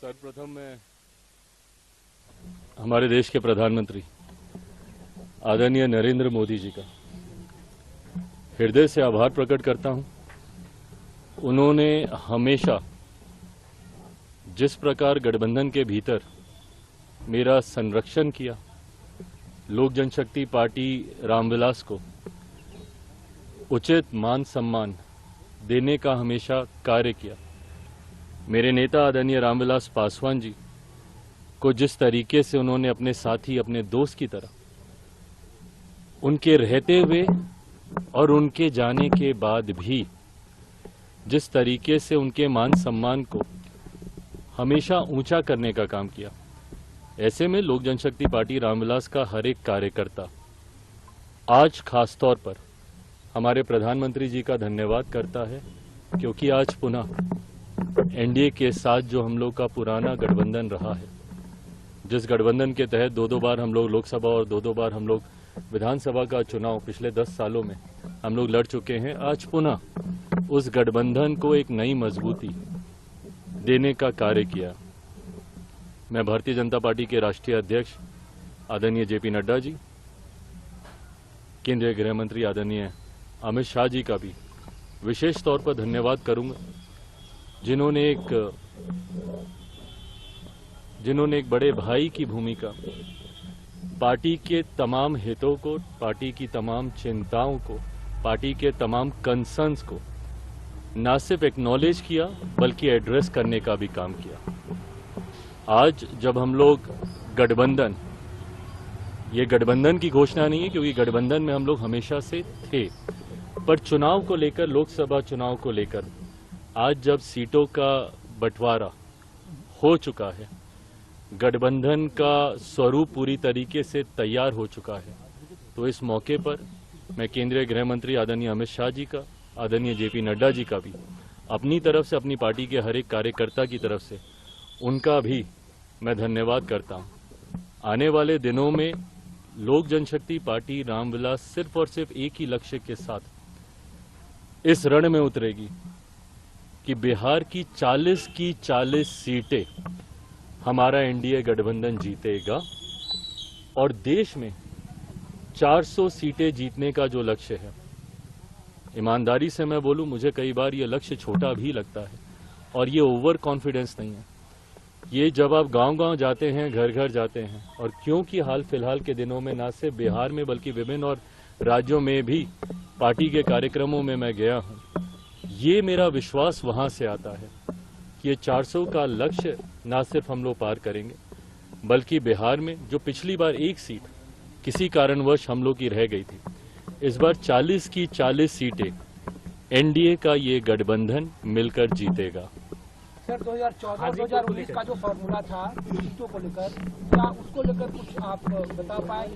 सर्वप्रथम मैं हमारे देश के प्रधानमंत्री आदरणीय नरेंद्र मोदी जी का हृदय से आभार प्रकट करता हूं। उन्होंने हमेशा जिस प्रकार गठबंधन के भीतर मेरा संरक्षण किया, लोक जनशक्ति पार्टी रामविलास को उचित मान सम्मान देने का हमेशा कार्य किया। मेरे नेता आदरणीय रामविलास पासवान जी को जिस तरीके से उन्होंने अपने साथी, अपने दोस्त की तरह उनके रहते हुए और उनके जाने के बाद भी जिस तरीके से उनके मान सम्मान को हमेशा ऊंचा करने का काम किया, ऐसे में लोक जनशक्ति पार्टी रामविलास का हर एक कार्यकर्ता आज खास तौर पर हमारे प्रधानमंत्री जी का धन्यवाद करता है, क्योंकि आज पुनः एनडीए के साथ जो हम लोग का पुराना गठबंधन रहा है, जिस गठबंधन के तहत दो बार हम लोग लोकसभा और दो बार हम लोग विधानसभा का चुनाव पिछले 10 सालों में हम लोग लड़ चुके हैं, आज पुनः उस गठबंधन को एक नई मजबूती देने का कार्य किया। मैं भारतीय जनता पार्टी के राष्ट्रीय अध्यक्ष आदरणीय जेपी नड्डा जी, केंद्रीय गृह मंत्री आदरणीय अमित शाह जी का भी विशेष तौर पर धन्यवाद करूंगा, जिन्होंने एक बड़े भाई की भूमिका पार्टी के तमाम हितों को, पार्टी की तमाम चिंताओं को, पार्टी के तमाम कंसर्न्स को न सिर्फ एक्नॉलेज किया बल्कि एड्रेस करने का भी काम किया। आज जब हम लोग गठबंधन, ये गठबंधन की घोषणा नहीं है क्योंकि गठबंधन में हम लोग हमेशा से थे, पर चुनाव को लेकर, लोकसभा चुनाव को लेकर आज जब सीटों का बंटवारा हो चुका है, गठबंधन का स्वरूप पूरी तरीके से तैयार हो चुका है, तो इस मौके पर मैं केंद्रीय गृह मंत्री आदरणीय अमित शाह जी का, आदरणीय जेपी नड्डा जी का भी अपनी तरफ से, अपनी पार्टी के हर एक कार्यकर्ता की तरफ से उनका भी मैं धन्यवाद करता हूं। आने वाले दिनों में लोक जनशक्ति पार्टी रामविलास सिर्फ और सिर्फ एक ही लक्ष्य के साथ इस रण में उतरेगी कि बिहार की 40 सीटें हमारा एनडीए गठबंधन जीतेगा और देश में 400 सीटें जीतने का जो लक्ष्य है, ईमानदारी से मैं बोलूं, मुझे कई बार ये लक्ष्य छोटा भी लगता है और ये ओवर कॉन्फिडेंस नहीं है। ये जब आप गांव-गांव जाते हैं, घर घर जाते हैं, और क्योंकि हाल फिलहाल के दिनों में न सिर्फ बिहार में बल्कि विभिन्न और राज्यों में भी पार्टी के कार्यक्रमों में मैं गया हूं, ये मेरा विश्वास वहां से आता है कि ये 400 का लक्ष्य न सिर्फ हम लोग पार करेंगे बल्कि बिहार में जो पिछली बार एक सीट किसी कारणवश हम लोग की रह गई थी, इस बार 40 की 40 सीटें एनडीए का ये गठबंधन मिलकर जीतेगा। सर 2014-2019 का जो फॉर्मूला था सीटों को लेकर, क्या उसको लेकर कुछ आप बता पाए?